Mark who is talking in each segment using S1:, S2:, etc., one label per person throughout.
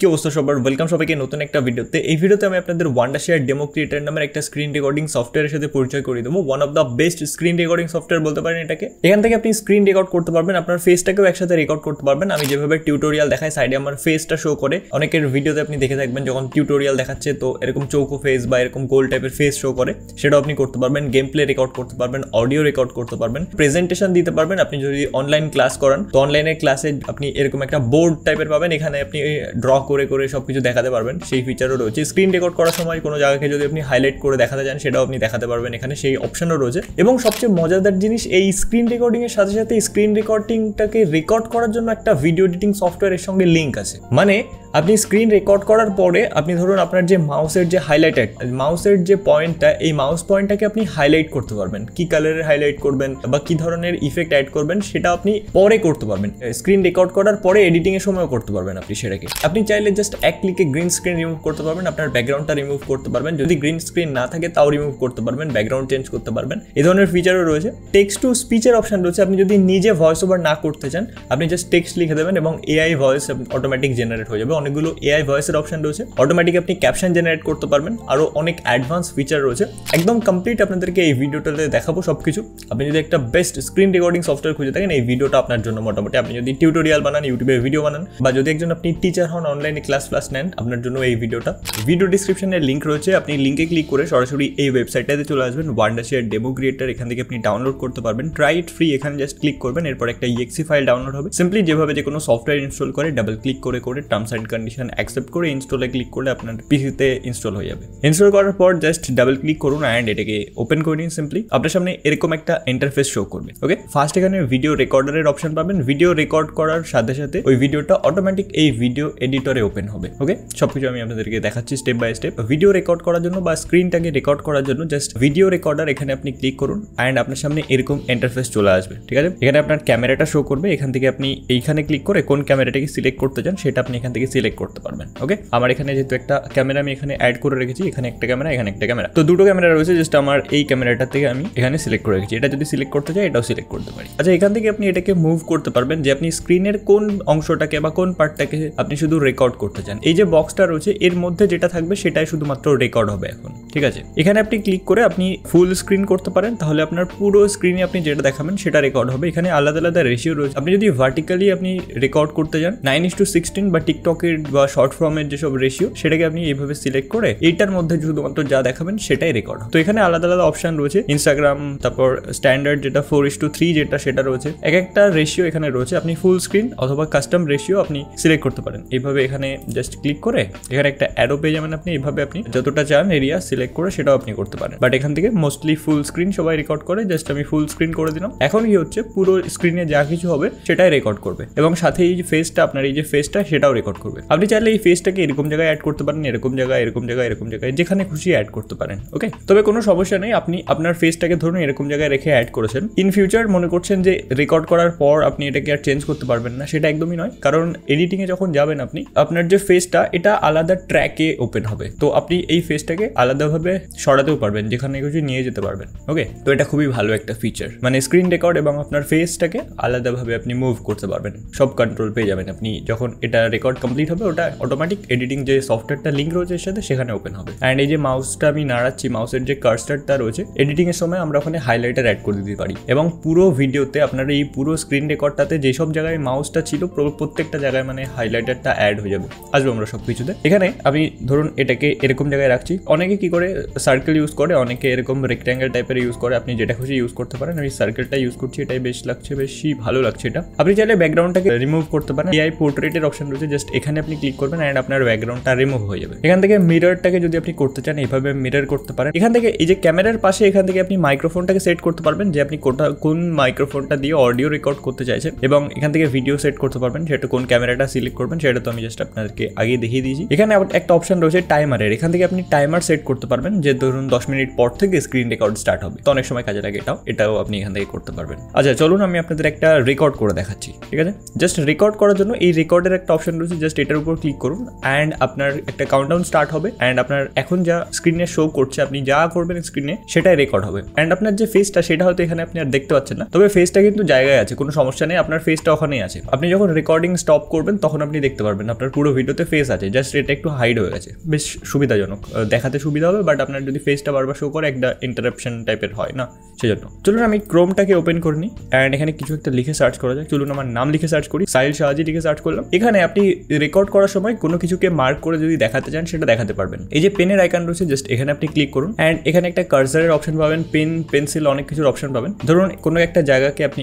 S1: কি অবস্থা সবার, ওয়েলকাম সবাইকে নতুন একটা ভিডিওতে। এই ভিডিওতে আমি আপনাদের ওয়ান্ডারশেয়ার ডেমো ক্রিয়েটর নামের একটা স্ক্রিন রেকর্ডিং সফটওয়্যারের সাথে পরিচয় করে দেবো। One of the best screen recording software বলতে পারেন এটাকে। এখান থেকে আপনি স্ক্রিন রেকর্ড করতে পারবেন, আপনার ফেসটাকেও একসাথে রেকর্ড করতে পারবেন। আমি যেভাবে টিউটোরিয়াল দেখাই সাইডে আমার ফেসটা শো করে, অনেকের ভিডিওতে আপনি দেখে থাকবেন যখন টিউটোরিয়াল দেখাচ্ছে তো এরকম চৌকো ফেস বা এরকম গোল টাইপের ফেস শো করে, সেটাও আপনি করতে পারবেন। গেম প্লে রেকর্ড করতে পারবেন, অডিও রেকর্ড করতে পারবেন, প্রেজেন্টেশন দিতে পারবেন। আপনি যদি অনলাইন ক্লাস করান তো অনলাইনের ক্লাসে আপনি এরকম একটা বোর্ড টাইপের পাবেন, এখানে আপনি ড্র করে করে সবকিছু দেখাতে পারবেন, সেই ফিচারও রয়েছে। স্ক্রিন রেকর্ড করার সময় কোনো জায়গাকে যদি আপনি হাইলাইট করে দেখাতে চান সেটাও আপনি দেখাতে পারবেন, এখানে সেই অপশনও রয়েছে। এবং সবচেয়ে মজাদার জিনিস, এই স্ক্রিন রেকর্ডিং এর সাথে সাথে স্ক্রিন রেকর্ডিংটাকে রেকর্ড করার জন্য একটা ভিডিও এডিটিং সফটওয়্যারের সঙ্গে লিঙ্ক আছে। মানে আপনি স্ক্রিন রেকর্ড করার পরে আপনি ধরুন আপনার যে মাউসের যে হাইলাইটেড মাউসের যে পয়েন্টটা, এই মাউস পয়েন্টটাকে আপনি হাইলাইট করতে পারবেন, কি কালারের হাইলাইট করবেন বা কি ধরনের ইফেক্ট অ্যাড করবেন সেটা আপনি পরে করতে পারবেন। স্ক্রিন রেকর্ড করার পরে এডিটিং এর সময়ও করতে পারবেন আপনি সেটাকে। আপনি চাইলে জাস্ট এক ক্লিকে গ্রিন স্ক্রিন রিমুভ করতে পারবেন, আপনার ব্যাকগ্রাউন্ডটা রিমুভ করতে পারবেন। যদি গ্রিন স্ক্রিন না থাকে তাও রিমুভ করতে পারবেন, ব্যাকগ্রাউন্ড চেঞ্জ করতে পারবেন। এই ধরনের ফিচারও রয়েছে। টেক্সট টু স্পিচের অপশন রয়েছে। আপনি যদি নিজে ভয়েস ওভার না করতে চান, আপনি জাস্ট টেক্সট লিখে দেবেন এবং এআই ভয়েস অটোমেটিক জেনারেট হয়ে যাবে। অনেকগুলো এআই ভয়েসের অপশন রয়েছে। অটোমেটিক আপনি ক্যাপশন জেনারেট করতে পারবেন, আরও অনেক অ্যাডভান্স ফিচার রয়েছে। একদম কমপ্লিট আপনাদেরকে এই ভিডিওটাতে দেখাবো সবকিছু। আপনি যদি একটা বেস্ট স্ক্রিন রেকর্ডিং সফটওয়্যার খুঁজে থাকেন, এই ভিডিওটা আপনার জন্য মোটামুটি। আপনি যদি টিউটোরিয়াল বানান, ইউটিউবে ভিডিও বানান, বা যদি একজন আপনি টিচার হন, অনলাইনে ক্লাস নেন, আপনার জন্য এই ভিডিওটা। ভিডিও ডিসক্রিপশনে লিঙ্ক রয়েছে, আপনি লিঙ্কে ক্লিক করে সরাসরি এই ওয়েবসাইটটাতে চলে আসবেন, ওয়ান্ডারশেয়ার ডেমো ক্রিয়েটর। এখান থেকে আপনি ডাউনলোড করতে পারবেন, ট্রাই ইট ফ্রি। এখানে জাস্ট ক্লিক করবেন, এরপর একটা EXE ফাইল ডাউনলোড হবে। সিম্পলি যেভাবে যে কোনো সফটওয়্যার ইনস্টল করে ডাবল ক্লিক করে করে টার্মস অ্যান্ড কন্ডিশন অ্যাকসেপ্ট করে ইনস্টলে ক্লিক করলে আপনার পিসিতে ইনস্টল হয়ে যাবে। ইনস্টল করার পর জাস্ট ডাবল ক্লিক করুন অ্যান্ড এটাকে ওপেন করে নিন। সিম্পলি আপনার সামনে এরকম একটা ইন্টারফেস শো করবে। ওকে, ফার্স্ট এখানে ভিডিও রেকর্ডারের অপশন পাবেন। ভিডিও রেকর্ড করার সাথে সাথে ওই ভিডিওটা অটোমেটিক এই ভিডিও এডিটরে ওপেন হবে। ওকে, সবকিছু আমি আপনাদেরকে দেখাচ্ছি step by step. Video record করার জন্য বা স্ক্রিনটাকে রেকর্ড করার জন্য জাস্ট ভিডিও রেকর্ডার এখানে আপনি ক্লিক করুন অ্যান্ড আপনার সামনে এরকম ইন্টারফেস চলে আসবে। ঠিক আছে, এখানে আপনার ক্যামেরাটা শো করবে। এখান থেকে আপনি এইখানে ক্লিক করে কোন ক্যামেরাটাকে সিলেক্ট করতে চান সেটা আপনি এখান থেকে সিলেক্ট করতে পারবেন। ওকে, আমার এখানে যেহেতু একটা ক্যামেরা আমি এখানে অ্যাড করে রেখেছি, এখানে একটা ক্যামেরা, এখানে একটা ক্যামেরা, তো দুটো ক্যামেরা রয়েছে। জাস্ট আমার এই ক্যামেরাটা থেকে আমি এখানে সিলেক্ট করে রেখেছি। এটা যদি সিলেক্ট করতে চাই এটাও সিলেক্ট করতে পারি। আচ্ছা, এখান থেকে আপনি এটাকে মুভ করতে পারবেন যে আপনি স্ক্রিনের কোন অংশটাকে বা কোন পার্টটাকে আপনি শুধু রেকর্ড করতে চান। এই যে বক্সটা রয়েছে এর মধ্যে যেটা থাকবে সেটাই শুধুমাত্র রেকর্ড হবে এখন। ঠিক আছে, এখানে আপনি ক্লিক করে আপনি ফুল স্ক্রিন করতে পারেন, তাহলে আপনার পুরো স্ক্রিনে আপনি যেটা দেখাবেন সেটা রেকর্ড হবে। এখানে আলাদা আলাদা রেশিও রয়েছে। আপনি যদি ভার্টিক্যালি আপনি রেকর্ড করতে চান 9:16 বা টিকটকের বা শর্ট ফর্মের যেসব রেশিও, সেটাকে আপনি এইভাবে সিলেক্ট করে এইটার মধ্যে শুধুমাত্র যা দেখাবেন সেটাই রেকর্ড। তো এখানে আলাদা আলাদা অপশন রয়েছে। ইনস্টাগ্রাম, তারপর স্ট্যান্ডার্ড যেটা 4:3 যেটা সেটা রয়েছে। এক একটা রেশিও এখানে রয়েছে। আপনি ফুল স্ক্রিন অথবা কাস্টম রেশিও আপনি সিলেক্ট করতে পারেন। এইভাবে এখানে জাস্ট ক্লিক করে এখানে একটা অ্যারো পেয়ে যাবেন আপনি। এইভাবে আপনি যতটা চান এরিয়া সিলেক্ট করে সেটাও আপনি করতে পারেন। বাট এখান থেকে মোস্টলি ফুল স্ক্রিন সবাই রেকর্ড করে, জাস্ট আমি ফুল স্ক্রিন করে দিলাম। এখন কি হচ্ছে, পুরো স্ক্রিনে যা কিছু হবে সেটাই রেকর্ড করবে এবং সাথে এই যে ফেসটা, আপনার এই যে ফেসটা সেটাও রেকর্ড করবে। আপনি চাইলে এই ফেসটাকে এরকম জায়গায় অ্যাড করতে পারেন, এরকম জায়গায়, এরকম জায়গায়, এরকম জায়গায়, যেখানে খুশি অ্যাড করতে পারেন। ওকে, তবে কোনো সমস্যা নেই। আপনি আপনার ফেসটাকে ধরুন এরকম জায়গায় রেখে অ্যাড করেছেন। ইন ফিউচার মনে করছেন যে রেকর্ড করার পর আপনি এটাকে আর চেঞ্জ করতে পারবেন না, সেটা একদমই নয়। কারণ এডিটিংয়ে যখন যাবেন আপনি, আপনার যে ফেসটা এটা আলাদা ট্র্যাকে ওপেন হবে, তো আপনি এই ফেসটাকে আলাদাভাবে সরাতেও পারবেন, যেখানে কিছু নিয়ে যেতে পারবেন। ওকে, তো এটা খুবই ভালো একটা ফিচার। মানে স্ক্রিন রেকর্ড এবং আপনার ফেসটাকে আলাদাভাবে আপনি মুভ করতে পারবেন, সব কন্ট্রোল পেয়ে যাবেন আপনি। যখন এটা রেকর্ড কমপ্লিট হবে ওটা অটোমেটিক এডিটিং যে সফটওয়্যারটা লিঙ্ক রয়েছে এর সাথে সেখানে ওপেন হবে। অ্যান্ড এই যে মাউসটা আমি নাড়াচ্ছি, মাউসের যে কার্সারটা রয়েছে, এডিটিং এর সময় আমরা ওখানে হাইলাইটার অ্যাড করে দিতে পারি এবং পুরো ভিডিওতে আপনার এই পুরো স্ক্রিন রেকর্ডটাতে যেসব জায়গায় মাউসটা ছিল প্রত্যেকটা জায়গায় মানে হাইলাইটারটা অ্যাড হয়ে যাবে। আসবো আমরা সব কিছুতে। এখানে আমি ধরুন এটাকে এরকম জায়গায় রাখছি। অনেকে কি করে সার্কেল ইউজ করে, অনেকে এরকম রেক্ট্যাঙ্গেল টাইপের ইউজ করে। আপনি যেটা খুশি ইউজ করতে পারেন। আমি সার্কেলটা ইউজ করছি, এটাই বেশ লাগছে, বেশি ভালো লাগছে এটা। আপনি চাইলে ব্যাকগ্রাউন্ডটাকে রিমুভ করতে পারেন। এআই পোর্ট্রেটের অপশন রয়েছে, জাস্ট এখানে আপনি ক্লিক করবেন অ্যান্ড আপনার ব্যাকগ্রাউন্ডটা রিমুভ হয়ে যাবে। এখান থেকে মিররটাকে যদি আপনি করতে চান এইভাবে মিরর করতে পারেন। এখান থেকে এই যে ক্যামেরার পাশে এখান থেকে আপনি মাইক্রোফোনটাকে সেট করতে পারবেন, যে আপনি কোন মাইক্রোফোনটা দিয়ে অডিও রেকর্ড করতে চাইছেন, এবং এখান থেকে ভিডিও সেট করতে পারবেন। সেটা কোন ক্যামেরাটা সিলেক্ট করবেন সেটা তো আমি জাস্ট আপনাদেরকে আগে দেখিয়ে দিয়েছি। এখানে একটা অপশন রয়েছে টাইমারের, এখান থেকে আপনি টাইমার সেট করতে পারবেন যে ধরুন 10 মিনিট পর থেকে স্ক্রিন রেকর্ড স্টার্ট হবে, তো অনেক সময় কাজে লাগে এটাও আপনি এখান থেকে করতে পারবেন। আচ্ছা চলুন আমি আপনাদের একটা রেকর্ড করে দেখাচ্ছি, ঠিক আছে? জাস্ট রেকর্ড করার জন্য এই রেকর্ডের একটা অপশন রয়েছে, জাস্ট এটার উপর ক্লিক করুন অ্যান্ড আপনার একটা কাউন্টডাউন স্টার্ট হবে অ্যান্ড আপনার এখন যা স্ক্রিনে শো করছে আপনি যা করবেন স্ক্রিনে সেটাই রেকর্ড হবে অ্যান্ড আপনার যে ফেসটা সেটা হয়তো এখানে আপনি আর দেখতে পাচ্ছেন না, তবে ফেসটা কিন্তু জায়গায় আছে, কোনো সমস্যা নেই, আপনার ফেসটা ওখানেই আছে। আপনি যখন রেকর্ডিং স্টপ করবেন তখন আপনি দেখতে পারবেন আপনার পুরো ভিডিওতে ফেস আছে, জাস্ট এটা একটু হাইড হয়ে গেছে, বেশ সুবিধাজনক, দেখাতে সুবিধা হবে, বাট আপনার যদি ফেসটা বারবার শো করে একটা ইন্টারাপশন টাইপের হয় না, সেজন্য। চলুন আমি ক্রোমটাকে ওপেন করে নিই অ্যান্ড এখানে কিছু একটা লিখে সার্চ করা যায়। চলুন আমার নাম লিখে সার্চ করি, সাহিল শাহজি লিখে সার্চ করলাম। এখানে আপনি রেকর্ড করার সময় কোনো কিছুকে মার্ক করে যদি দেখাতে চান সেটা দেখাতে পারবেন। এই যে পেনের আইকন রয়েছে জাস্ট এখানে আপনি ক্লিক করুন অ্যান্ড এখানে একটা কার্সারের অপশন পাবেন, পেন পেন্সিল অনেক কিছুর অপশন পাবেন। ধরুন কোনো একটা জায়গাকে আপনি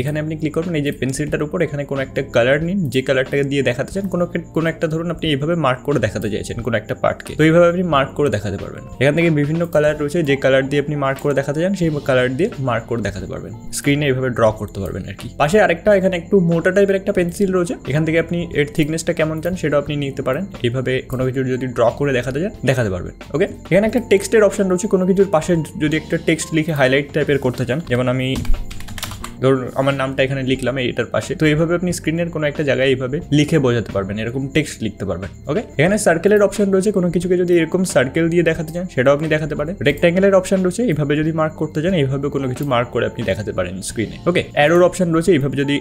S1: এখানে আপনি ক্লিক করবেন, এই যে পেন্সিলটার উপর এখানে কোনো একটা কালার নিন, যে কালারটাকে দিয়ে দেখাতে চান, কোনো একটা ধরুন আপনি এইভাবে মার্ক করে দেখাতে চাইছেন কোনো একটা পার্টকে, তো এইভাবে আপনি মার্ক করে দেখাতে পারবেন। এখান থেকে বিভিন্ন কালার রয়েছে, যে কালার দিয়ে আপনি মার্ক করে দেখাতে চান সেই কালার দিয়ে মার্ক করে দেখাতে পারবেন, স্ক্রিনে এইভাবে ড্র করতে পারবেন আর কি। পাশে আরেকটা এখানে একটু মোটা টাইপের একটা পেন্সিল রয়েছে, এখান থেকে আপনি এর থিকনেসটা কেমন চান সেটাও আপনি নিতে পারেন, এইভাবে কোনো কিছু যদি ড্র করে দেখাতে চান দেখাতে পারবেন। ওকে, এখানে একটা টেক্সটের অপশন রয়েছে, কোনো কিছুর পাশে যদি একটা টেক্সট লিখে হাইলাইট টাইপের করতে চান, যেমন আমি ধরুন আমার নামটা এখানে লিখলাম এটার পাশে, তো এইভাবে আপনি স্ক্রিনের কোনো একটা জায়গায় এইভাবে লিখে বোঝাতে পারবেন, এরকম টেক্সট লিখতে পারবেন। ওকে, এখানে সার্কেলের অপশন রয়েছে, কোনো কিছুকে যদি এরকম সার্কেল দিয়ে দেখাতে চান সেটাও আপনি দেখাতে পারেন। রেক্ট্যাঙ্গেলের অপশন রয়েছে, এইভাবে যদি মার্ক করতে চান এইভাবে কোনো কিছু মার্ক করে আপনি দেখাতে পারেন স্ক্রিনে। ওকে, অ্যারোর অপশন রয়েছে, এইভাবে যদি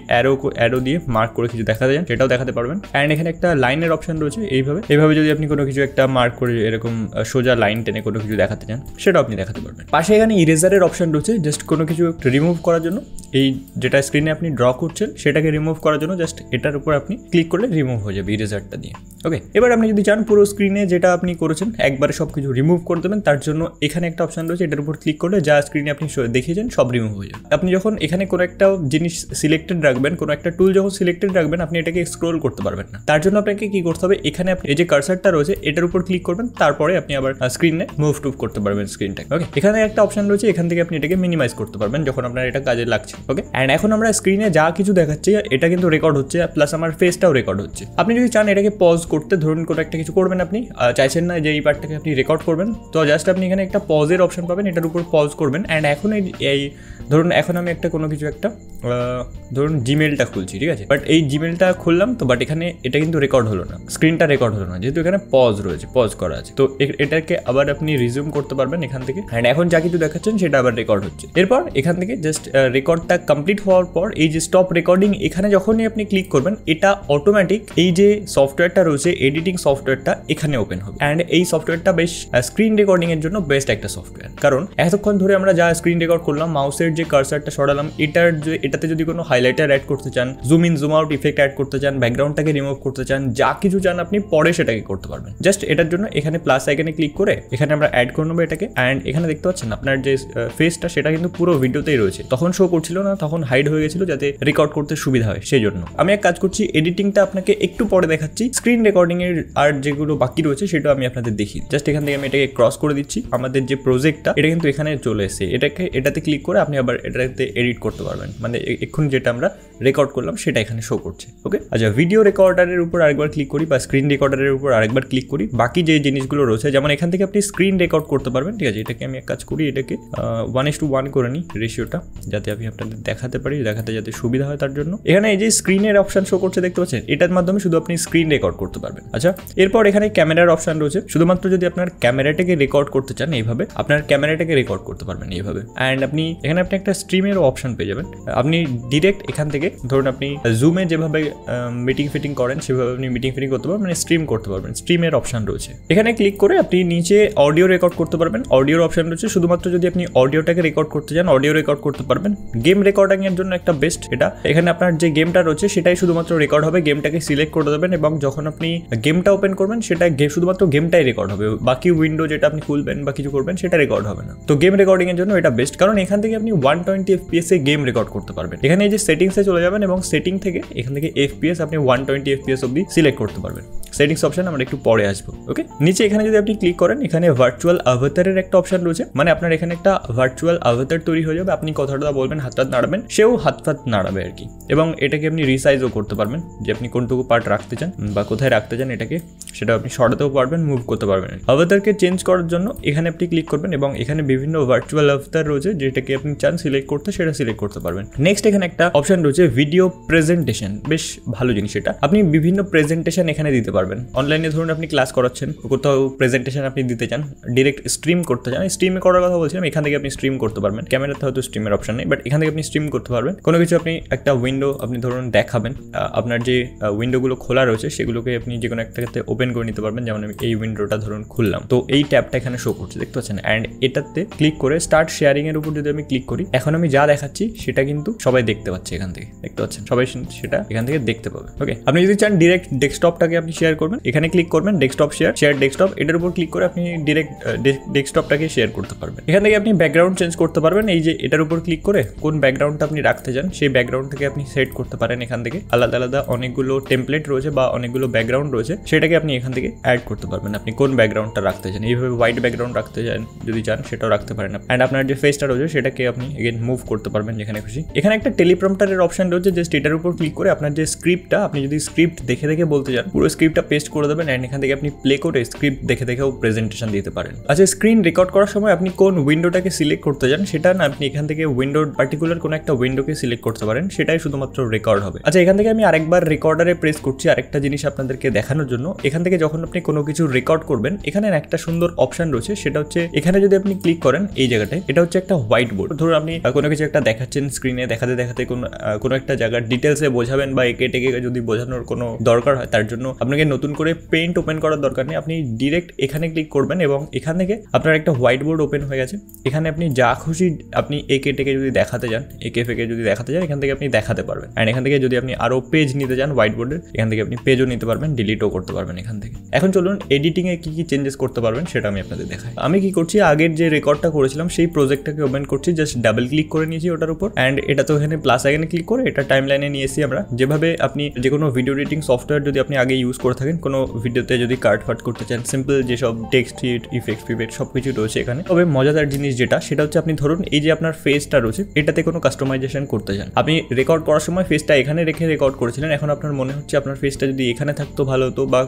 S1: অ্যারো দিয়ে মার্ক করে কিছু দেখাতে চান সেটাও দেখাতে পারবেন। অ্যান্ড এখানে একটা লাইনের অপশন রয়েছে, এইভাবে যদি আপনি কোনো কিছু একটা মার্ক করে এরকম সোজা লাইন টেনে কোনো কিছু দেখাতে চান সেটাও আপনি দেখাতে পারবেন। পাশে এখানে ইরেজারের অপশন রয়েছে, জাস্ট কোনো কিছু রিমুভ করার জন্য, এই যেটা স্ক্রিনে আপনি ড্র করছেন সেটাকে রিমুভ করার জন্য জাস্ট এটার উপর আপনি ক্লিক করলে রিমুভ হয়ে যাবে ইরেজারটা দিয়ে। ওকে, এবার আপনি যদি চান পুরো স্ক্রিনে যেটা আপনি করেছেন একবারে সব কিছু রিমুভ করে দেবেন, তার জন্য এখানে একটা অপশন রয়েছে, এটার উপর ক্লিক করলে যা স্ক্রিনে আপনি দেখিয়েছেন সব রিমুভ হয়ে যাবে। আপনি যখন এখানে কোনো একটা জিনিস সিলেক্টেড রাখবেন, কোনো একটা টুল যখন সিলেক্টেড রাখবেন, আপনি এটাকে স্ক্রোল করতে পারবেন না, তার জন্য আপনাকে কি করতে হবে, এখানে আপনি এই যে কার্সারটা রয়েছে এটার উপর ক্লিক করবেন, তারপরে আপনি আবার স্ক্রিনে মুভ টুভ করতে পারবেন স্ক্রিনটাকে। ওকে, এখানে একটা অপশন রয়েছে, এখান থেকে আপনি এটাকে মিনিমাইজ করতে পারবেন যখন আপনার এটা কাজে লাগছে। ওকে, অ্যান্ড এখন আমরা স্ক্রিনে যা কিছু দেখাচ্ছি এটা কিন্তু রেকর্ড হচ্ছে, প্লাস আমার ফেসটাও রেকর্ড হচ্ছে। আপনি যদি চান এটাকে পজ করতে, ধরুন কোনো একটা কিছু করবেন, আপনি চাইছেন না যে এই পার্টটাকে আপনি রেকর্ড করবেন, তো জাস্ট আপনি এখানে একটা পজের অপশন পাবেন, এটার উপর পজ করবেন অ্যান্ড এখন এই ধরুন এখন আমি একটা কোনো কিছু একটা ধরুন জিমেলটা খুলছি, ঠিক আছে, বাট এই জিমেলটা খুললাম তো, বাট এখানে এটা কিন্তু রেকর্ড হলো না, স্ক্রিনটা রেকর্ড হলো না, যেহেতু এখানে পজ রয়েছে, পজ করা আছে, তো এটাকে আবার আপনি রিজিউম করতে পারবেন এখান থেকে অ্যান্ড এখন যা কিছু দেখাচ্ছেন সেটা আবার রেকর্ড হচ্ছে। এরপর এখান থেকে জাস্ট রেকর্ডটা কমপ্লিট হওয়ার পর এই যে স্টপ রেকর্ডিং, এখানে যখনই আপনি ক্লিক করবেন এটা অটোমেটিক এই যে সফটওয়্যারটা রয়েছে এডিটিং সফটওয়্যারটা এখানে ওপেন হবে অ্যান্ড এই সফটওয়্যারটা বেশ স্ক্রিন রেকর্ডিং এর জন্য বেস্ট একটা সফটওয়্যার, কারণ এতক্ষণ ধরে আমরা যা স্ক্রিন রেকর্ড করলাম, মাউসের যে কার্সারটা সরালাম, এটাতে যদি কোনো হাইলাইটার অ্যাড করতে চান, zoom in zoom out effect add করতে চান, ব্যাকগ্রাউন্ডটাকে রিমুভ করতে চান, যা কিছু চান আপনি পরে সেটাকে করতে পারবেন। জাস্ট এটার জন্য এখানে প্লাস আইকনে ক্লিক করে এখানে আমরা অ্যাড করে নেবো এটাকে অ্যান্ড এখানে দেখতে পাচ্ছেন আপনার যে ফেসটা সেটা কিন্তু পুরো ভিডিওতেই রয়েছে, তখন শো করছিল না, তখন হাইড হয়ে গেছিল যাতে রেকর্ড করতে সুবিধা হয়, সেই জন্য আমি এক কাজ করছি, এডিটিংটা আপনাকে একটু পরে দেখাচ্ছি, স্ক্রিন রেকর্ডিং এর আর যেগুলো বাকি রয়েছে সেটা আমি আপনাদের দেখি। জাস্ট এখান থেকে আমি এটাকে ক্রস করে দিচ্ছি, আমাদের যে প্রজেক্টটা এটা কিন্তু এখানে চলে এসেছে, এটাতে ক্লিক করে আপনি আবার এটাতে এডিট করতে পারবেন, মানে এক্ষুনি যেটা আমরা রেকর্ড করলাম সেটা এখানে শো করছে। ওকে, আচ্ছা ভিডিও রেকর্ডারের উপর আরেকবার ক্লিক করি বা স্ক্রিন রেকর্ডারের উপর আরেকবার ক্লিক করি, বাকি যে জিনিসগুলো রয়েছে যেমন এখান থেকে আপনি স্ক্রিন রেকর্ড করতে পারবেন, ঠিক আছে, এটাকে আমি এক কাজ করি, এটাকে 1:1 করে নিই রেশিওটা, যাতে আমি আপনাদের দেখাতে পারি, দেখাতে যাতে সুবিধা হয় তার জন্য। এখানে এই যে স্ক্রিনের অপশন শো করছে দেখতে পাচ্ছেন, এটার মাধ্যমে শুধু আপনি স্ক্রিন রেকর্ড করতে পারবেন। আচ্ছা, এরপর এখানে ক্যামেরার অপশন রয়েছে, শুধুমাত্র যদি আপনার ক্যামেরাটাকে রেকর্ড করতে চান এইভাবে আপনার ক্যামেরাটাকে রেকর্ড করতে পারবেন এইভাবে অ্যান্ড আপনি এখানে একটা স্ট্রিমেরও অপশন পেয়ে যাবেন, আপনি ডিরেক্ট এখান থেকে ধরুন আপনি জুমে যেভাবে মিটিং ফিটিং করেন সেভাবে আপনি মিটিং ফিটিং করতে পারবেন, মানে স্ট্রিম করতে পারবেন, স্ট্রিমের অপশন রয়েছে। এখানে ক্লিক করে আপনি নিচে অডিও রেকর্ড করতে পারবেন, অডিওর অপশন রয়েছে, শুধুমাত্র যদি আপনি অডিওটাকে রেকর্ড করতে চান অডিও রেকর্ড করতে পারবেন। গেম রেকর্ডিং এর জন্য একটা বেস্ট এটা, এখানে আপনার যে গেমটা রয়েছে সেটাই শুধুমাত্র রেকর্ড হবে, গেমটাকে সিলেক্ট করে দেবেন এবং যখন আপনি গেমটা ওপেন করবেন সেটা শুধুমাত্র গেমটাই রেকর্ড হবে, বাকি উইন্ডো যেটা আপনি খুলবেন বা কিছু করবেন সেটা রেকর্ড হবে না। তো গেম রেকর্ডিং এর জন্য এটা বেস্ট, কারণ এখান থেকে আপনি 120 FPS এ গেম রেকর্ড করতে পারবেন। এখানে এই যে সেটিংসে চলে যাবেন এবং সেটিং থেকে এখান থেকে FPS আপনি 120 FPS অবধি সিলেক্ট করতে পারবেন। সেটিংস অপশন আমরা একটু পরে আসবো। ওকে, নিচে এখানে যদি আপনি ক্লিক করেন এখানে ভার্চুয়াল অ্যাভাতারের একটা অপশন রয়েছে, মানে আপনার এখানে একটা ভার্চুয়াল অ্যাভাতার তৈরি হয়ে যাবে, আপনি কথাটা বলবেন, হাত নাড়াবেন, সেও হাত নাড়াবে আর কি, এবং এটাকে আপনি রিসাইজও করতে পারবেন যে আপনি কোনটুকু পার্ট রাখতে চান বা কোথায় রাখতে চান এটাকে সেটা আপনি সরাতেও পারবেন, মুভ করতে পারবেন। অবতারকে চেঞ্জ করার জন্য এখানে আপনি ক্লিক করবেন এবং এখানে বিভিন্ন ভার্চুয়াল অবতার রয়েছে, যেটাকে আপনি চান সিলেক্ট করতে, সেটা সিলেক্ট করতে পারবেন। নেক্সট এখানে একটা অপশন রয়েছে ভিডিও প্রেজেন্টেশন, বেশ ভালো জিনিস এটা। আপনি বিভিন্ন প্রেজেন্টেশন এখানে দিতে পারবেন। অনলাইনে ধরুন আপনি ক্লাস করাচ্ছেন, কোথাও প্রেজেন্টেশন আপনি দিতে চান, ডিরেক্ট স্ট্রিম করতে চান, স্ট্রিমে করার কথা বলছিলাম, এখান থেকে আপনি স্ট্রিম করতে পারবেন। ক্যামেরাতে হয়তো স্ট্রিমের অপশন নেই, বাট এখান থেকে আপনি স্ট্রিম করতে পারবেন। কোনো কিছু আপনি একটা উইন্ডো আপনি ধরুন দেখাবেন, আপনার যে উইন্ডোগুলো খোলা রয়েছে সেগুলোকে আপনি যে কোনো একটাতে ওপেন করে নিতে পারবেন। যেমন আমি এই উইন্ডোটা ধরুন খুললাম, তো এই ট্যাবটা এখানে শো করছে, দেখতে পাচ্ছেন। অ্যান্ড এটাতে ক্লিক করে স্টার্ট শেয়ারিং এর উপর যদি আমি ক্লিক করি, এখন আমি যা দেখাচ্ছি সেটা কিন্তু সবাই দেখতে পাচ্ছে এখান থেকে, দেখতে পাচ্ছেন, সবাই সেটা এখান থেকে দেখতে পাবে। ওকে, আপনি যদি চান ডিরেক্ট ডেস্কটপটাকে আপনি শেয়ার করবেন, এখানে ক্লিক করবেন ডেস্কটপ শেয়ার ডেস্কটপ, এটার উপর ক্লিক করে আপনি ডিরেক্ট ডেস্কটপটাকে শেয়ার করতে পারবেন। এখান থেকে আপনি ব্যাকগ্রাউন্ড চেঞ্জ করতে পারবেন। এই যে এটার উপর ক্লিক করে কোন ব্যাকগ্রাউন্ডটা আপনি রাখতে চান সেই ব্যাকগ্রাউন্ড থেকে আপনি সেট করতে পারেন। এখান থেকে আলাদা আলাদা অনেকগুলো টেমপ্লেট রয়েছে বা অনেকগুলো ব্যাকগ্রাউন্ড রয়েছে, সেটাকে আপনি এখান থেকে অ্যাড করতে পারবেন। আপনি কোন ব্যাকগ্রাউন্ডটা রাখতে চান, এইভাবে হোয়াইট ব্যাকগ্রাউন্ড রাখতে চান যদি চান সেটাও রাখতে পারেন। অ্যান্ড আপনার যে ফেসটা রয়েছে সেটাকে আপনি এগেন মুভ করতে পারবেন যেখানে খুশি। এখানে একটা টেলিপ্রম্পটারের অপশন রয়েছে, জাস্ট এটার উপর ক্লিক করে আপনার যে স্ক্রিপ্টটা, আপনি যদি স্ক্রিপ্ট দেখে দেখে বলতে চান, পুরো স্ক্রিপ্টটা পেস্ট করে দেবেন। অ্যান্ড এখান থেকে আপনি প্লে করে স্ক্রিপ্ট দেখে দেখেও প্রেজেন্টেশন দিতে পারেন। আচ্ছা, স্ক্রিন রেকর্ড করার সময় আপনি কোন উইন্ডোটাকে সিলেক্ট করতে চান সেটা না, আপনি এখান থেকে উইন্ডো পার্টিকুলার কোনো একটা উইন্ডোকে সিলেক্ট করতে পারেন, সেটাই শুধুমাত্র রেকর্ড হবে। আচ্ছা, এখান থেকে আমি আরেকবার রেকর্ডারে প্রেস করছি আরেকটা জিনিস আপনাদেরকে দেখানোর জন্য। এখান থেকে যখন আপনি কোনো কিছু রেকর্ড করবেন, এখানে একটা সুন্দর অপশন রয়েছে, সেটা হচ্ছে এখানে যদি আপনি ক্লিক করেন এই জায়গাটায়, এটা হচ্ছে একটা হোয়াইট বোর্ড। ধরুন আপনি কোনো কিছু একটা দেখাচ্ছেন স্ক্রিনে, দেখাতে দেখাতে কোনো একটা জায়গার ডিটেলসে বোঝাবেন বা একে টেকে যদি বোঝানোর কোনো দরকার হয়, তার জন্য আপনাকে নতুন করে পেইন্ট ওপেন করার দরকার নেই। আপনি ডিরেক্ট এখানে ক্লিক করবেন এবং এখান থেকে আপনার একটা হোয়াইট বোর্ড ওপেন হয়ে গেছে। এখানে আপনি যা খুশি আপনি একে টেকে যদি দেখাতে চান, একে ফেকে যদি দেখাতে চান, এখান থেকে আপনি দেখাতে পারবেন। অ্যান্ড এখান থেকে যদি আপনি আরো পেজ নিতে চান হোয়াইট বোর্ডের, এখান থেকে আপনি পেজও নিতে পারবেন, ডিলিটও করতে পারবেন এখান থেকে। এখন চলুন এডিটিং এ কি কি চেঞ্জেস করতে পারবেন সেটা আমি আপনাদের দেখাই। আমি কি করছি, আগের যে রেকর্ডটা করেছিলাম সেই প্রজেক্টটাকে ওপেন করছি, জাস্ট ডাবল ক্লিক করে নিয়েছি ওটার উপর। অ্যান্ড এটা তো এখানে প্লাস আইকনে ক্লিক করে এটা টাইম লাইনে নিয়ে এসেছি আমরা। যেভাবে আপনি যে কোনো ভিডিও এডিটিং সফটওয়্যার যদি আপনি আগে ইউজ করে থাকেন, কোনো ভিডিওতে যদি কাট ফাট করতে চান, সিম্পল যেসব টেক্সট ইফেক্ট সব কিছু রয়েছে এখানে। তবে মজাদার জিনিস যেটা, সেটা হচ্ছে আপনি ধরুন এই যে আপনার ফেসটা রয়েছে, এটাতে কোনো কাস্টমাইজেশন করতে চান। আপনি রেকর্ড করার সময় ফেসটা এখানে রেখে রেকর্ড করেছিলেন, এখন আপনার মনে হচ্ছে আপনার ফেসটা যদি এখানে থাকতো ভালো হতো, বা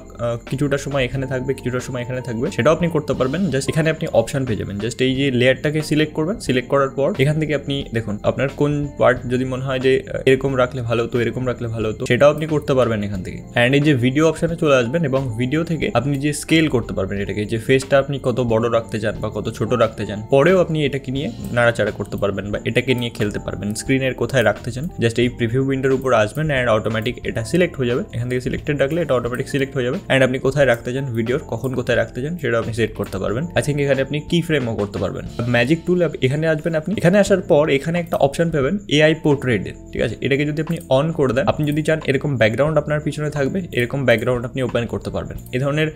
S1: কিছুটা সময় এখানে থাকবে, কিছুটা সময় এখানে থাকবে, সেটাও আপনি করতে পারবেন। জাস্ট এখানে আপনি অপশন পেয়ে যাবেন। জাস্ট এই যে লেয়ারটাকে সিলেক্ট করবেন, সিলেক্ট করার পর এখান থেকে আপনি দেখুন আপনার কোন পার্ট যদি মনে হয় যে এরকম রাখলে ভালো হতো, এরকম রাখলে ভালো হতো, সেটাও আপনি করতে পারবেন এখান থেকে। অ্যান্ড এই যে ভিডিও অপশনে চলে আসবেন এবং ভিডিও থেকে আপনি যে স্কেল করতে পারবেন এটাকে, যে ফেসটা আপনি কত বড় রাখতে চান বা কত ছোট রাখতে চান, পরেও আপনি এটাকে নিয়ে নাড়াচাড়া করতে পারবেন বা এটাকে নিয়ে খেলতে পারবেন। স্ক্রিনের কোথায় রাখতে চান, জাস্ট এই প্রিভিউ উইন্ডোর উপর আসবেন অ্যান্ড অটোমেটিক এটা সিলেক্ট হয়ে যাবে। এখান থেকে সিলেক্টেড রাখলে এটা অটোমেটিক সিলেক্ট হয়ে যাবে। অ্যান্ড আপনি কোথায় রাখতে চান ভিডিওর, কখন কোথায় রাখতে চান সেটা আপনি সেট করতে পারবেন। আই থিঙ্ক এখানে আপনি কি ফ্রেমও করতে পারবেন। ম্যাজিক টুল এখানে আসবেন, আপনি এখানে আসার পর এখানে একটা অপশন পাবেন এআই পোর্ট্রেট, ঠিক আছে। এটাকে যদি আপনি অন করে দেন, আপনি যদি চান এরকম ব্যাকগ্রাউন্ড আপনার পিছনে থাকবে, এরকম ব্যাকগ্রাউন্ড আপনি ওপেন করতে পারবেন। এই ধরনের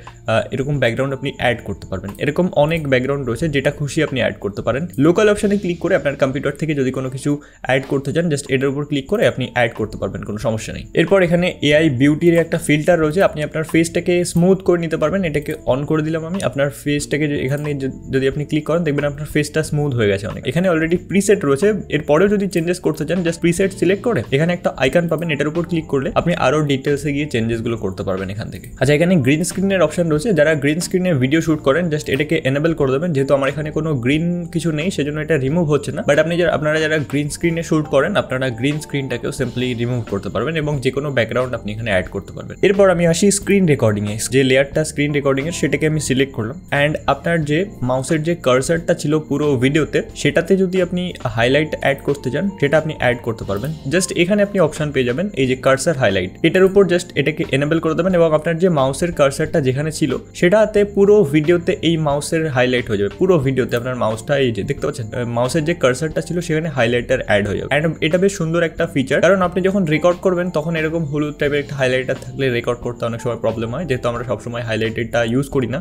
S1: এরকম ব্যাকগ্রাউন্ড আপনি অ্যাড করতে পারবেন। এরকম অনেক ব্যাকগ্রাউন্ড রয়েছে, যেটা খুশি আপনি অ্যাড করতে পারেন। লোকাল অপশনে ক্লিক করে আপনার কম্পিউটার থেকে যদি কোনো কিছু অ্যাড করতে চান, জাস্ট এটার উপর ক্লিক করে আপনি অ্যাড করতে পারবেন, কোনো সমস্যা নেই। এরপর এখানে এআই বিউটির একটা ফিল্টার রয়েছে, আপনি আপনার ফেসটাকে স্মুথ করে নিতে পারবেন। এটাকে অন করে দিলাম আমি। আপনার ফেসটাকে এখানে যদি আপনি ক্লিক করেন, দেখবেন আপনার ফেসটা স্মুথ হয়ে গেছে অনেক। এখানে অলরেডি প্রিসেট রয়েছে, এরপরেও যদি চেঞ্জেস করতে চান, জাস্ট প্রিসেট সিলেক্ট করে এখানে একটা আইকন পাবেন, এটার উপর ক্লিক করলে আপনি আরো ডিটেলসে গিয়ে চেঞ্জেসগুলো করতে পারবেন এখান থেকে। আচ্ছা, এখানে গ্রিন স্ক্রিনের অপশন রয়েছে, যারা গ্রিন স্ক্রিনে ভিডিও শুট করেন, জাস্ট এটাকে এনেবল করে দেবেন। যেহেতু আমার এখানে কোনো গ্রিন কিছু নেই, সেজন্য এটা রিমুভ হচ্ছে না। বাট আপনারা যারা গ্রিন স্ক্রিনে শুট করেন, আপনারা গ্রিন স্ক্রিনটাকেও সিম্পলি রিমুভ করতে পারবেন এবং যে কোনো ব্যাকগ্রাউন্ড আপনি এখানে অ্যাড করতে পারবেন। এরপর আমি আসি স্ক্রিন রেকর্ডিং এ। যে লেয়ারটা স্ক্রিন রেকর্ডিং এর, সেটাকে আমি সিলেক্ট করলাম। অ্যান্ড আপনার যে মাউসের যে কার্সারটা ছিল পুরো ভিডিওতে, সেটাতে যদি আপনি হাইলাইট অ্যাড করতে চান, সেটা আপনি অ্যাড করতে পারবেন। জাস্ট এখানে আপনি অপশন পেয়ে যাবেন এই যে কার্সার হাইলাইট, এটার উপর জাস্ট এটাকে এনেবল করে দেবেন এবং আপনার যে মাউসের কার্সারটা যেখানে ছিল, সেটাতে পুরো ভিডিওতে এই মাউসের হাইলাইট হয়ে যাবে। পুরো ভিডিওতে আপনার মাউসটা এই যে দেখতে পাচ্ছেন, মাউসের যে কার্সারটা ছিল সেখানে হাইলাইটার অ্যাড হয়ে যাবে। অ্যান্ড এটা বেশ সুন্দর একটা ফিচার, কারণ আপনি যখন রেকর্ড করবেন তখন এরকম হলুদ টাইপের একটা হাইলাইটার থাকলে রেকর্ড করতে অনেক সময় প্রবলেম হয়, যেহেতু আমরা সবসময় হাইলাইটারটা ইউজ করি না,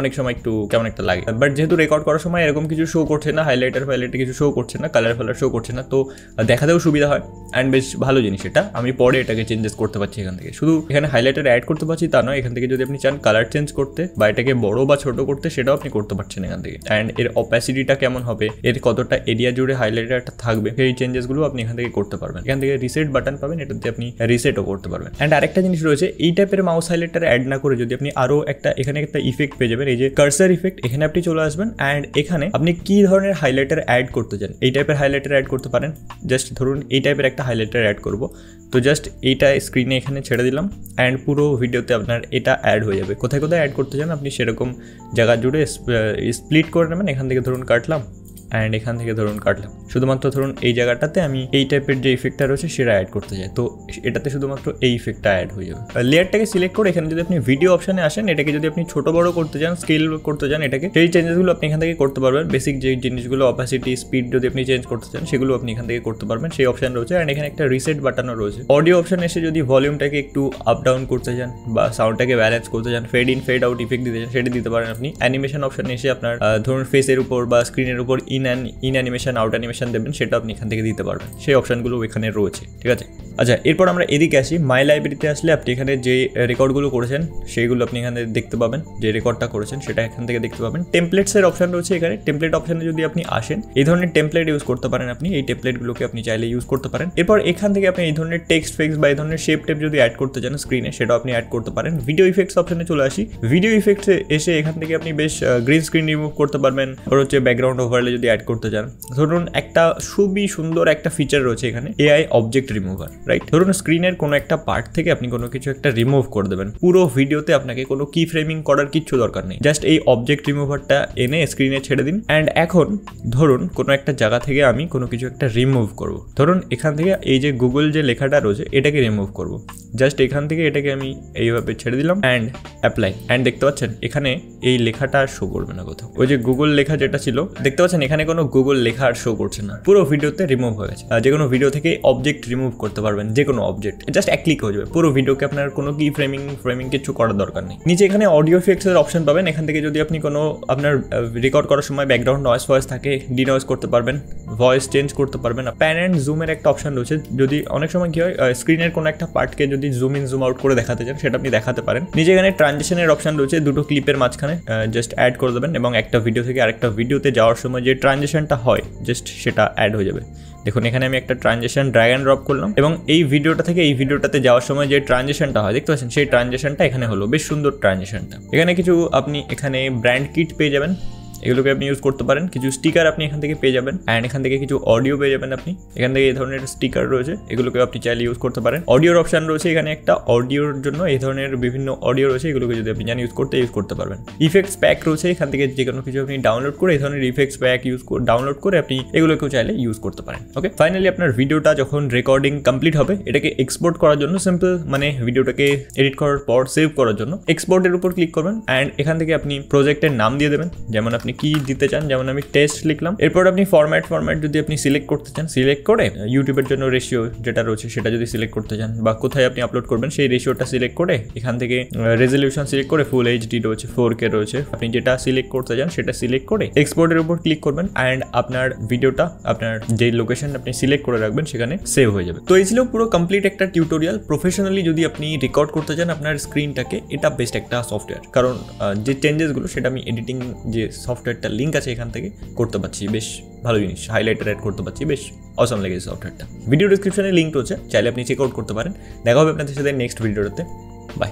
S1: অনেক সময় একটু কেমন একটা লাগে। বাট যেহেতু রেকর্ড করার সময় এরকম কিছু শো করছে না, হাইলাইটার কিছু শো করছে না, কালার শো করছে না, তো দেখাতেও সুবিধা হয়। অ্যান্ড বেশ ভালো জিনিস এটা। আমি পরে এটাকে চেঞ্জেস করতে পারছি এখান থেকে। শুধু এখানে হাইলাইটার অ্যাড করতে পারছি তা নয়, এখান থেকে যদি আপনি চান কালার চেঞ্জ করতে বা এটাকে বড় বা ছোট করতে, সেটাও আপনি করতে পারছেন এখান থেকে। অ্যান্ড এর অপ্যাসিটিটা কেমন হবে, এর কতটা এরিয়া জুড়ে হাইলাইটারটা থাকবে, সেই চেঞ্জেসগুলো আপনি এখান থেকে করতে পারবেন। এখান থেকে রিসেট বাটন পাবেন, এটাতে আপনি রিসেটও করতে পারবেন। অ্যান্ড আরেকটা জিনিস রয়েছে, এই টাইপের মাউস হাইলাইটার অ্যাড না করে করে যদি আপনি আরো এখানে একটা ইফেক্ট পেয়ে যাবেন, এই যে কার্সার ইফেক্ট, এখানে আপনি চলে আসবেন অ্যান্ড এখানে আপনি কি ধরনের হাইলাইটার অ্যাড করতে চান এই টাইপের হাইলাইটার অ্যাড করতে পারেন। জাস্ট ধরুন এই টাইপের একটা হাইলাইটার অ্যাড করব, তো জাস্ট এইটা স্ক্রিনে এখানে ছেড়ে দিলাম অ্যান্ড পুরো ভিডিওতে আপনার এটা অ্যাড হয়ে যাবে। কোথায় কোথায় অ্যাড করতে চান আপনি সেরকম জায়গা জুড়ে স্প্লিট করে নেবেন। এখান থেকে ধরুন কাটলাম অ্যান্ড এখান থেকে ধরুন কাটলাম, শুধুমাত্র ধরুন এই জায়গাটাতে আমি এই টাইপের যে ইফেক্টটা রয়েছে সেটা অ্যাড করতে চাই, তো এটাতে শুধুমাত্র এই ইফেক্টটা অ্যাড হয়ে যাবে। লেয়ারটাকে সিলেক্ট করে এখানে যদি আপনি ভিডিও অপশানে আসেন, এটাকে যদি আপনি ছোটো বড়ো করতে চান, স্কেল করতে চান, এটাকে সেই চেঞ্জেসগুলো আপনি এখান থেকে করতে পারবেন। বেসিক যে জিনিসগুলো অপাসিটি, স্পিড যদি আপনি চেঞ্জ করতে চান সেগুলো আপনি এখান থেকে করতে পারবেন, সেই অপশান রয়েছে। অ্যান্ড এখানে একটা রিসেট বাটনও রয়েছে। অডিও অপশান এসে যদি ভলিউমটাকে একটু আপ ডাউন করতে চান বা সাউন্ডটাকে ব্যালেন্স করতে চান, fade in fade out effect দিতে চান, সেটা দিতে পারেন আপনি। অ্যানিমেশন অপশানে এসে আপনার ধরুন ফেসের উপর বা স্ক্রিনের উপর ইন অ্যানিমেশন আউট অ্যানিমেশন দেবেন, সেটা আপনি এখান থেকে দিতে পারবেন। সেই অপশানগুলো এখানে রয়েছে, ঠিক আছে। আচ্ছা, এরপর আমরা এদিকে আসি। মাই লাইব্রেরিতে আসলে আপনি এখানে যে রেকর্ডগুলো করেছেন সেইগুলো আপনি এখানে দেখতে পাবেন, যে রেকর্ডটা করেছেন সেটা এখান থেকে দেখতে পাবেন। টেমপ্লেটসের অপশান রয়েছে এখানে। টেমপ্লেট অপশানে যদি আপনি আসেন, এই ধরনের টেমপ্লেট ইউজ করতে পারেন আপনি, এই টেমপ্লেটগুলোকে আপনি চাইলে ইউজ করতে পারেন। এরপর এখান থেকে আপনি এই ধরনের টেক্সট ফেক্স বা এই ধরনের শেপ টেপ যদি অ্যাড করতে চান স্ক্রিনে, সেটাও আপনি অ্যাড করতে পারেন। ভিডিও ইফেক্টস অপশানে চলে আসি। ভিডিও ইফেক্টসে এসে এখান থেকে আপনি বেশ গ্রিন স্ক্রিন রিমুভ করতে পারবেন, আর হচ্ছে ব্যাকগ্রাউন্ড ওভারলে যদি অ্যাড করতে চান। ধরুন একটা খুবই সুন্দর একটা ফিচার রয়েছে এখানে, এআই অবজেক্ট রিমুভার, রাইট। ধরুন স্ক্রিনের কোনো একটা পার্ট থেকে আপনি কোনো কিছু একটা রিমুভ করে দেবেন, পুরো ভিডিওতে আপনাকে কোনো কি ফ্রেমিং করার কিচ্ছু দরকার নেই, জাস্ট এই অবজেক্ট রিমুভারটা এনে স্ক্রিনে ছেড়ে দিন। অ্যান্ড এখন ধরুন কোনো একটা জায়গা থেকে আমি কোনো কিছু একটা রিমুভ করব, ধরুন এখান থেকে এই যে গুগল যে লেখাটা রয়েছে এটাকে রিমুভ করব, জাস্ট এখান থেকে এটাকে আমি এইভাবে ছেড়ে দিলাম অ্যান্ড অ্যাপ্লাই। অ্যান্ড দেখতে পাচ্ছেন এখানে এই লেখাটা আর শো করবে না কোথাও, ওই যে গুগল লেখা যেটা ছিল দেখতে পাচ্ছেন এখানে কোনো গুগল লেখা আর শো করছে না, পুরো ভিডিওতে রিমুভ হয়ে গেছে। যে কোনো ভিডিও থেকে অবজেক্ট রিমুভ করতে পারবেন, যে কোনো অবজেক্ট, জাস্ট এক ক্লিক হয়ে যাবে পুরো ভিডিওকে, আপনার কোনো কি ফ্রেমিং কিছু করার দরকার নেই। নিচে এখানে অডিও ইফেক্টসের অপশন পাবেন, এখান থেকে যদি আপনি কোনো আপনার রেকর্ড করার সময় ব্যাকগ্রাউন্ড নয়েজ ফয়েস থাকে ডিনয়েজ করতে পারবেন, ভয়েস চেঞ্জ করতে পারবেন। প্যান অ্যান্ড জুমের একটা অপশন রয়েছে, যদি অনেক সময় কি হয় স্ক্রিনের কোনো একটা পার্টকে যদি জুম ইন জুম আউট করে দেখাতে চান সেটা আপনি দেখাতে পারেন। নিচে এখানে ট্রানজিশনের অপশন রয়েছে, দুটো ক্লিপের মাঝখানে জাস্ট অ্যাড করে দেবেন এবং একটা ভিডিও থেকে আরেকটা ভিডিওতে যাওয়ার সময় যে ট্রানজিশনটা হয় জাস্ট সেটা অ্যাড হয়ে যাবে। দেখুন এখানে আমি একটা ট্রানজিশন ড্র্যাগ অ্যান্ড ড্রপ করলাম এবং এই ভিডিওটা থেকে এই ভিডিওটাতে যাওয়ার সময় যে ট্রানজিশনটা হয় দেখতে পাচ্ছেন সেই ট্রানজিশনটা এখানে হলো, বেশ সুন্দর ট্রানজিশনটা। এখানে কিছু আপনি এখানে ব্র্যান্ড কিট পেয়ে যাবেন, এগুলোকে আপনি ইউজ করতে পারেন। কিছু স্টিকার আপনি এখান থেকে পেয়ে যাবেন অ্যান্ড এখান থেকে কিছু অডিও পেয়ে যাবেন আপনি। এখান থেকে এই ধরনের স্টিকার রয়েছে, এগুলোকে আপনি চাইলে ইউজ করতে পারেন। অডিওর অপশন রয়েছে এখানে একটা, অডিওর জন্য এই ধরনের বিভিন্ন অডিও রয়েছে, এগুলোকে যদি আপনি জানেন ইউজ করতে পারবেন। ইফেক্টস প্যাক রয়েছে, এখান থেকে যে কোনো কিছু আপনি ডাউনলোড করে এই ধরনের ইফেক্টস প্যাক ডাউনলোড করে আপনি এগুলোকেও চাইলে ইউজ করতে পারেন। ওকে, ফাইনালি আপনার ভিডিওটা যখন রেকর্ডিং কমপ্লিট হবে এটাকে এক্সপোর্ট করার জন্য সিম্পল, মানে ভিডিওটাকে এডিট করার পর সেভ করার জন্য এক্সপোর্টের উপর ক্লিক করবেন অ্যান্ড এখান থেকে আপনি প্রজেক্টের নাম দিয়ে দেবেন, যেমন আপনি কি দিতে চান, যেমন আমি টেস্ট লিখলাম। এরপর আপনি ফরম্যাট যদি আপনি সিলেক্ট করতে চান, সিলেক্ট করে ইউটিউবের জন্য রেশিও যেটা রয়েছে সেটা যদি সিলেক্ট করতে চান বা কোথায় আপনি আপলোড করবেন সেই রেশিওটা সিলেক্ট করে এখান থেকে রেজলিউশন সিলেক্ট করে ফুল এইচডি রয়েছে, 4K রয়েছে, আপনি যেটা সিলেক্ট করতে চান সেটা সিলেক্ট করে এক্সপোর্টের উপর ক্লিক করবেন অ্যান্ড আপনার ভিডিওটা আপনার যে লোকেশন আপনি সিলেক্ট করে রাখবেন সেখানে সেভ হয়ে যাবে। তো এই ছিল পুরো কমপ্লিট একটা টিউটোরিয়াল। প্রফেশনালি যদি আপনি রেকর্ড করতে চান আপনার স্ক্রিনটাকে, এটা বেস্ট একটা সফটওয়্যার, কারণ যে চেঞ্জেসগুলো সেটা আমি এডিটিং যে সফটওয়্যারটা লিঙ্ক আছে এখান থেকে করতে পারছি, বেশ ভালো জিনিস, হাইলাইটার অ্যাড করতে পারছি, বেশ অসম লেগেছে সফটওয়্যারটা। ভিডিও ডিসক্রিপশনে লিঙ্ক রয়েছে, চাইলে আপনি চেক আউট করতে পারেন। দেখা হবে আপনাদের সাথে নেক্সট ভিডিওতে, বাই।